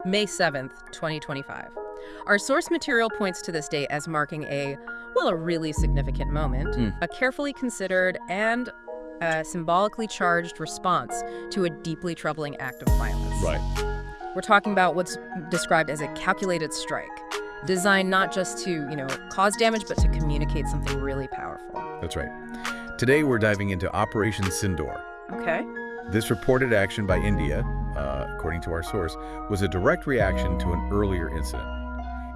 May 7th, 2025. Our source material points to this date as marking a really significant moment, a carefully considered and symbolically charged response to a deeply troubling act of violence. Right. We're talking about what's described as a calculated strike, designed not just to, cause damage, but to communicate something really powerful. That's right. Today we're diving into Operation Sindoor. Okay. This reported action by India, according to our source, was a direct reaction to an earlier incident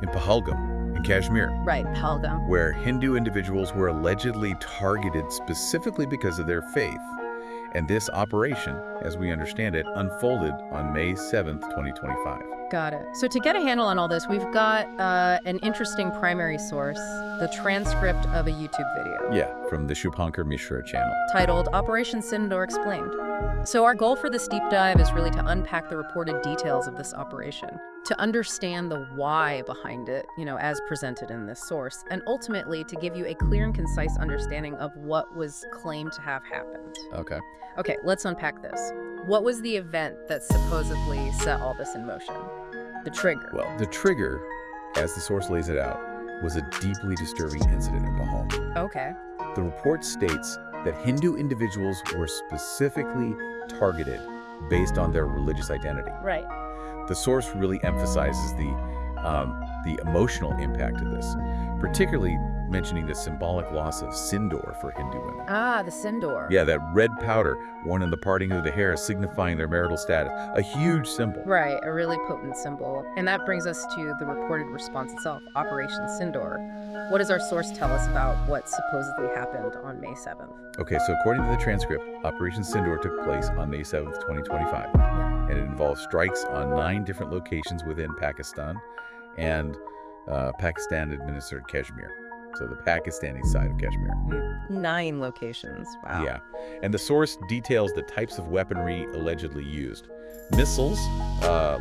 in Pahalgam, in Kashmir. Right, Pahalgam. Where Hindu individuals were allegedly targeted specifically because of their faith. And this operation, as we understand it, unfolded on May 7th, 2025. Got it. So to get a handle on all this, we've got an interesting primary source, the transcript of a YouTube video. Yeah, from the Shubhankar Mishra channel. Titled Operation Sindoor Explained. So our goal for this deep dive is really to unpack the reported details of this operation, to understand the why behind it, as presented in this source, and ultimately to give you a clear and concise understanding of what was claimed to have happened. Okay, let's unpack this. What was the event that supposedly set all this in motion? The trigger. Well, the trigger, as the source lays it out, was a deeply disturbing incident in Pahalgam. Okay. The report states that Hindu individuals were specifically targeted based on their religious identity. Right. The source really emphasizes the emotional impact of this, particularly mentioning the symbolic loss of Sindoor for Hindu women. Ah, the Sindoor. Yeah, that red powder worn in the parting of the hair signifying their marital status. A huge symbol. Right, a really potent symbol. And that brings us to the reported response itself, Operation Sindoor. What does our source tell us about what supposedly happened on May 7th? Okay, so according to the transcript, Operation Sindoor took place on May 7th, 2025. Yeah. And it involved strikes on 9 different locations within Pakistan and Pakistan-administered Kashmir. So the Pakistani side of Kashmir. 9 locations. Wow. Yeah. And the source details the types of weaponry allegedly used. Missiles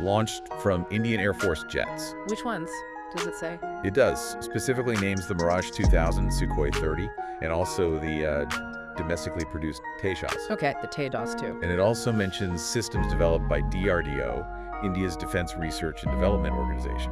launched from Indian Air Force jets. Which ones? Does it say? It does. Specifically names the Mirage 2000, Sukhoi 30, and also the domestically produced Tejas. Okay, the Tejas too. And it also mentions systems developed by DRDO, India's Defense Research and Development Organization.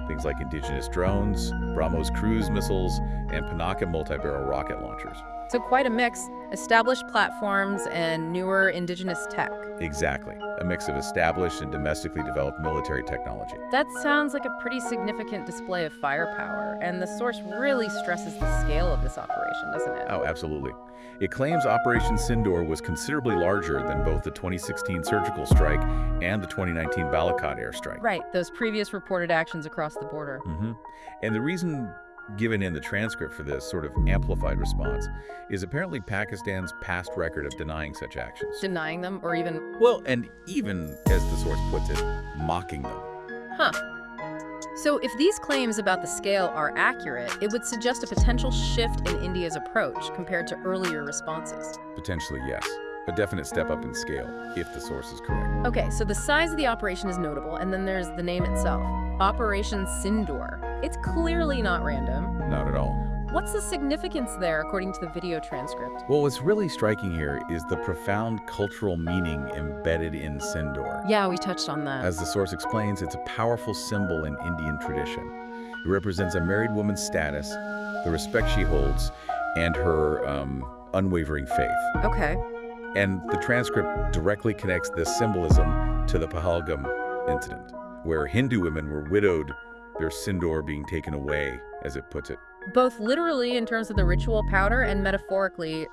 Things like indigenous drones, BrahMos cruise missiles, and Pinaka multi-barrel rocket launchers. So quite a mix. Established platforms and newer indigenous tech. Exactly. A mix of established and domestically developed military technology. That sounds like a pretty significant display of firepower, and the source really stresses the scale of this operation, doesn't it? Oh, absolutely. It claims Operation Sindoor was considerably larger than both the 2016 surgical strike and the 2019 Balakot airstrike. Right, those previous reported actions across the border. And the reason given in the transcript for this sort of amplified response is apparently Pakistan's past record of denying such actions. Denying them, or even... Well, and even, as the source puts it, mocking them. Huh. So if these claims about the scale are accurate, it would suggest a potential shift in India's approach compared to earlier responses. Potentially, yes. A definite step up in scale, if the source is correct. Okay, so the size of the operation is notable, and then there's the name itself. Operation Sindoor. It's clearly not random. Not at all. What's the significance there, according to the video transcript? Well, what's really striking here is the profound cultural meaning embedded in Sindoor. Yeah, we touched on that. As the source explains, it's a powerful symbol in Indian tradition. It represents a married woman's status, the respect she holds, and her unwavering faith. Okay. And the transcript directly connects this symbolism to the Pahalgam incident, where Hindu women were widowed, their Sindoor being taken away, as it puts it. Both literally in terms of the ritual powder and metaphorically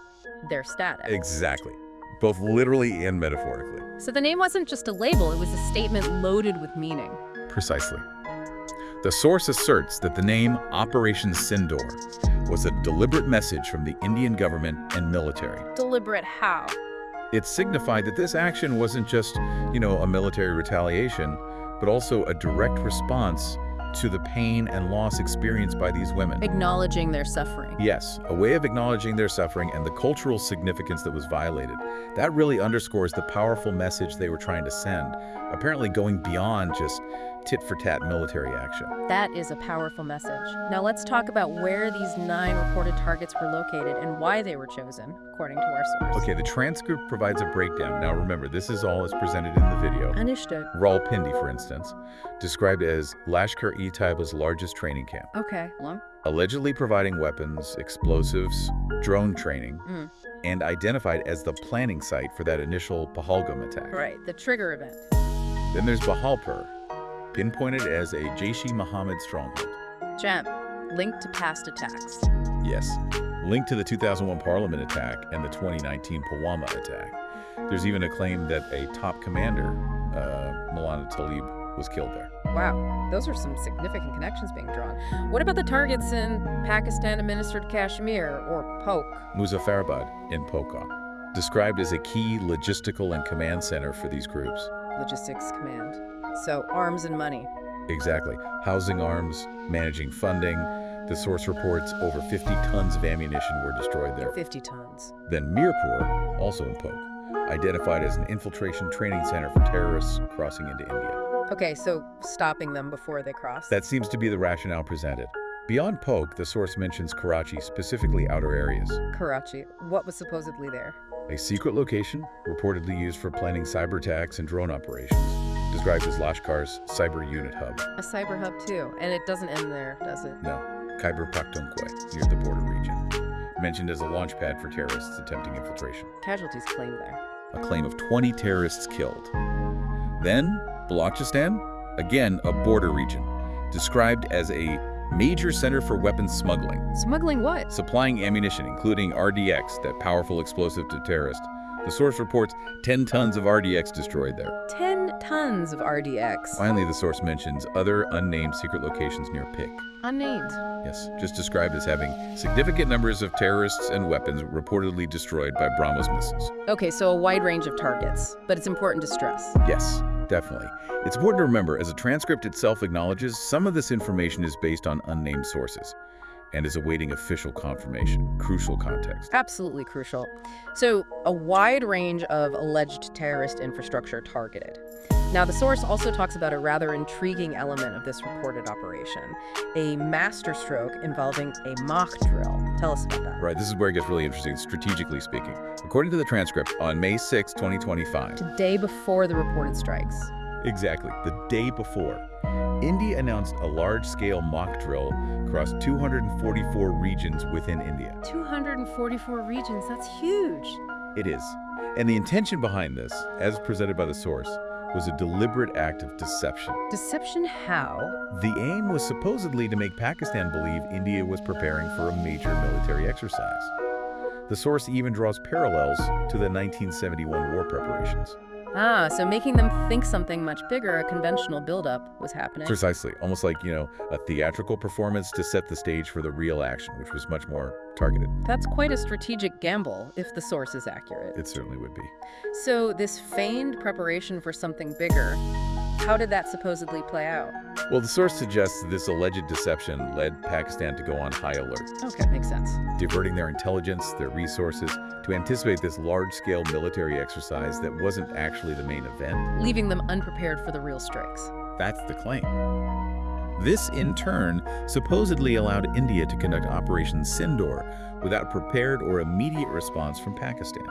their status. Exactly. Both literally and metaphorically. So the name wasn't just a label, it was a statement loaded with meaning. Precisely. The source asserts that the name Operation Sindoor was a deliberate message from the Indian government and military. Deliberate how? It signified that this action wasn't just, a military retaliation, but also a direct response to the pain and loss experienced by these women. Acknowledging their suffering. Yes, a way of acknowledging their suffering and the cultural significance that was violated. That really underscores the powerful message they were trying to send, apparently going beyond just tit-for-tat military action. That is a powerful message. Now let's talk about where these 9 reported targets were located and why they were chosen, according to our source. Okay, the transcript provides a breakdown. Now remember, this is all as presented in the video. Understood. Rawalpindi, for instance, described as Lashkar-e-Taiba's largest training camp, Okay. Well, allegedly providing weapons, explosives, drone training, and identified as the planning site for that initial Pahalgam attack. right, the trigger event. Then there's Bahalpur, pinpointed as a Jaish-e-Mohammed stronghold. Gem, linked to past attacks. Yes, linked to the 2001 Parliament attack and the 2019 Pulwama attack. There's even a claim that a top commander, Maulana Talib, was killed there. Wow, those are some significant connections being drawn. What about the targets in Pakistan-administered Kashmir, or POK? Muzaffarabad in Pokhara, described as a key logistical and command center for these groups. Logistics command. So, arms and money. Exactly. Housing arms, managing funding. The source reports over 50 tons of ammunition were destroyed there. 50 tons. Then Mirpur, also in Poke, identified as an infiltration training center for terrorists crossing into India. Okay, so stopping them before they cross. That seems to be the rationale presented. Beyond Poke, the source mentions Karachi, specifically outer areas. Karachi. What was supposedly there? A secret location, reportedly used for planning cyber attacks and drone operations, described as Lashkar's cyber unit hub. A cyber hub, too. And it doesn't end there, does it? No, Khyber Pakhtunkhwa, near the border region. Mentioned as a launch pad for terrorists attempting infiltration. Casualties claimed there. A claim of 20 terrorists killed. Then, Balochistan, again a border region, described as a major center for weapons smuggling. Smuggling what? Supplying ammunition, including RDX, that powerful explosive to terrorists. The source reports 10 tons of RDX destroyed there. 10 tons of RDX. Finally, the source mentions other unnamed secret locations near Pik. Unnamed. Yes, just described as having significant numbers of terrorists and weapons reportedly destroyed by BrahMos missiles. Okay, so a wide range of targets, but it's important to stress. Yes, definitely. It's important to remember, as the transcript itself acknowledges, some of this information is based on unnamed sources and is awaiting official confirmation. Crucial context. Absolutely crucial. So, a wide range of alleged terrorist infrastructure targeted. Now, the source also talks about a rather intriguing element of this reported operation, a masterstroke involving a mock drill. Tell us about that. Right, this is where it gets really interesting, strategically speaking. According to the transcript, on May 6, 2025. The day before the reported strikes. Exactly, the day before. India announced a large-scale mock drill across 244 regions within India. 244 regions, that's huge. It is. And the intention behind this, as presented by the source, was a deliberate act of deception. Deception how? The aim was supposedly to make Pakistan believe India was preparing for a major military exercise. The source even draws parallels to the 1971 war preparations. Ah, so making them think something much bigger, a conventional buildup, was happening. Precisely. Almost like, a theatrical performance to set the stage for the real action, which was much more targeted. That's quite a strategic gamble, if the source is accurate. It certainly would be. So this feigned preparation for something bigger, how did that supposedly play out? Well, the source suggests that this alleged deception led Pakistan to go on high alert. Okay, makes sense. Diverting their intelligence, their resources, to anticipate this large-scale military exercise that wasn't actually the main event. Leaving them unprepared for the real strikes. That's the claim. This, in turn, supposedly allowed India to conduct Operation Sindoor without prepared or immediate response from Pakistan.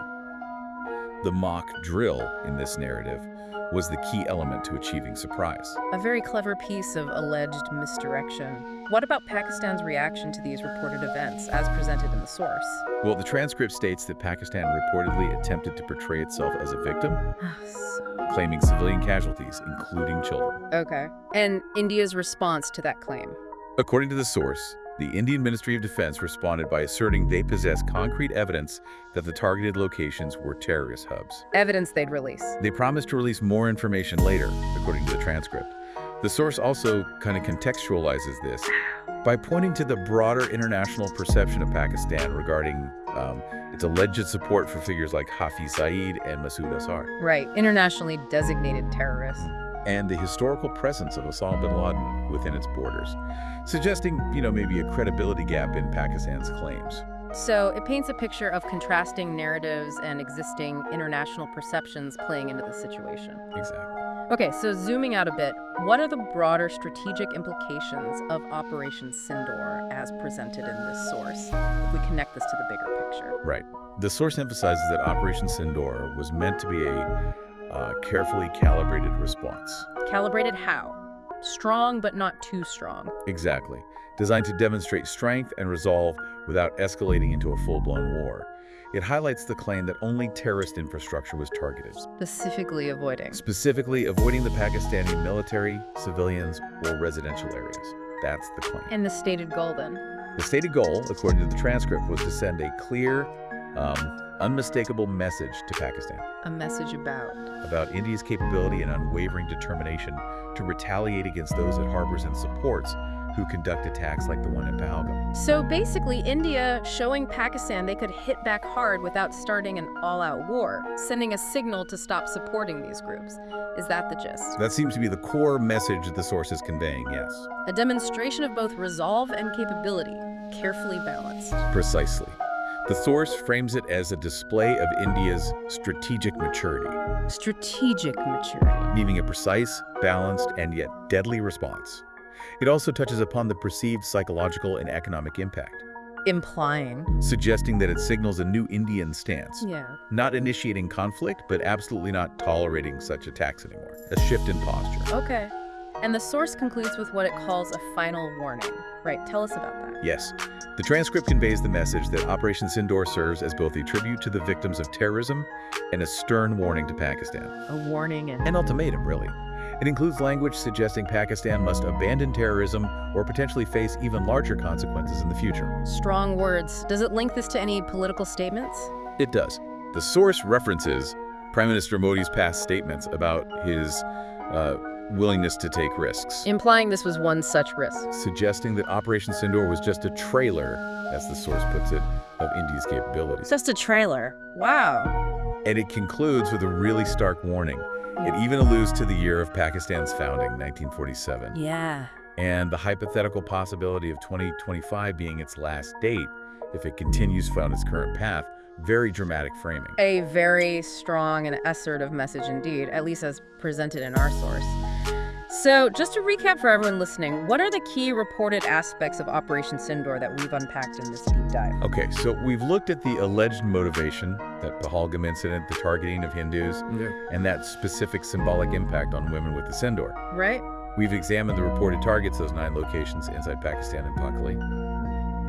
The mock drill in this narrative was the key element to achieving surprise. A very clever piece of alleged misdirection. What about Pakistan's reaction to these reported events, as presented in the source? Well, the transcript states that Pakistan reportedly attempted to portray itself as a victim, claiming civilian casualties, including children. Okay. And India's response to that claim? According to the source, the Indian Ministry of Defense responded by asserting they possess concrete evidence that the targeted locations were terrorist hubs. Evidence they'd release. They promised to release more information later, according to the transcript. The source also kind of contextualizes this by pointing to the broader international perception of Pakistan regarding its alleged support for figures like Hafiz Saeed and Masood Azhar. Right, internationally designated terrorists. And the historical presence of Osama bin Laden within its borders, suggesting, maybe a credibility gap in Pakistan's claims. So it paints a picture of contrasting narratives and existing international perceptions playing into the situation. Exactly. Okay, so zooming out a bit, what are the broader strategic implications of Operation Sindoor as presented in this source, if we connect this to the bigger picture? Right. The source emphasizes that Operation Sindoor was meant to be a carefully calibrated response. Calibrated how? Strong, but not too strong. Exactly. Designed to demonstrate strength and resolve without escalating into a full-blown war. It highlights the claim that only terrorist infrastructure was targeted. Specifically avoiding The Pakistani military, civilians, or residential areas. That's the claim. And the stated goal, then? The stated goal, according to the transcript, was to send a clear, unmistakable message to Pakistan. A message About India's capability and unwavering determination to retaliate against those it harbors and supports who conduct attacks like the one in Pahalgam. So basically, India showing Pakistan they could hit back hard without starting an all-out war, sending a signal to stop supporting these groups. Is that the gist? That seems to be the core message the source is conveying, yes. A demonstration of both resolve and capability, carefully balanced. Precisely. The source frames it as a display of India's strategic maturity. Strategic maturity. Needing a precise, balanced, and yet deadly response. It also touches upon the perceived psychological and economic impact. Implying. Suggesting that it signals a new Indian stance. Yeah. Not initiating conflict, but absolutely not tolerating such attacks anymore. A shift in posture. Okay. And the source concludes with what it calls a final warning. Right, tell us about that. Yes. The transcript conveys the message that Operation Sindoor serves as both a tribute to the victims of terrorism and a stern warning to Pakistan. A warning and An ultimatum, really. It includes language suggesting Pakistan must abandon terrorism or potentially face even larger consequences in the future. strong words. Does it link this to any political statements? It does. The source references Prime Minister Modi's past statements about his willingness to take risks, Implying this was one such risk. suggesting that Operation Sindoor was just a trailer, as the source puts it, of India's capabilities. Just a trailer. Wow. And it concludes with a really stark warning. It even alludes to the year of Pakistan's founding, 1947, Yeah. and the hypothetical possibility of 2025 being its last date if it continues on its current path. Very dramatic framing. A very strong and assertive message indeed, at least as presented in our source. So, just to recap for everyone listening, what are the key reported aspects of Operation Sindoor that we've unpacked in this deep dive? Okay, so we've looked at the alleged motivation, that Pahalgam incident, the targeting of Hindus, and that specific symbolic impact on women with the Sindoor. Right? We've examined the reported targets, those 9 locations inside Pakistan and Pakli,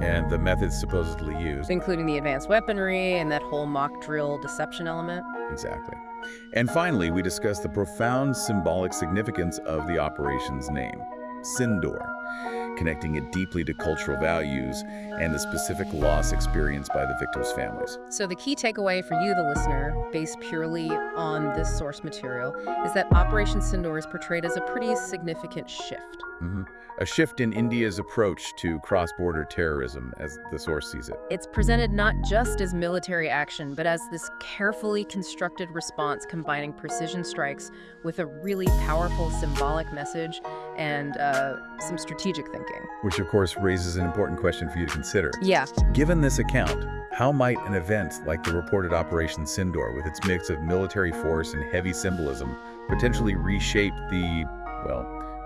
and the methods supposedly used. Including the advanced weaponry and that whole mock drill deception element. Exactly. And finally, we discussed the profound symbolic significance of the operation's name, Sindoor, connecting it deeply to cultural values and the specific loss experienced by the victims' families. So the key takeaway for you, the listener, based purely on this source material, is that Operation Sindoor is portrayed as a pretty significant shift. A shift in India's approach to cross-border terrorism, as the source sees it. It's presented not just as military action, but as this carefully constructed response combining precision strikes with a really powerful symbolic message and some strategic thinking. Which, of course, raises an important question for you to consider. Yeah. Given this account, how might an event like the reported Operation Sindoor, with its mix of military force and heavy symbolism, potentially reshape the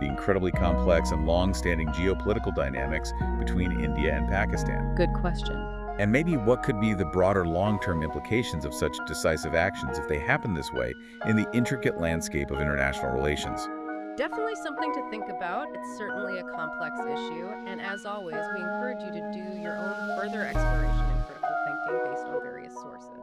incredibly complex and long-standing geopolitical dynamics between India and Pakistan? Good question. And maybe what could be the broader long-term implications of such decisive actions if they happen this way in the intricate landscape of international relations? Definitely something to think about. It's certainly a complex issue. And as always, we encourage you to do your own further exploration and critical thinking based on various sources.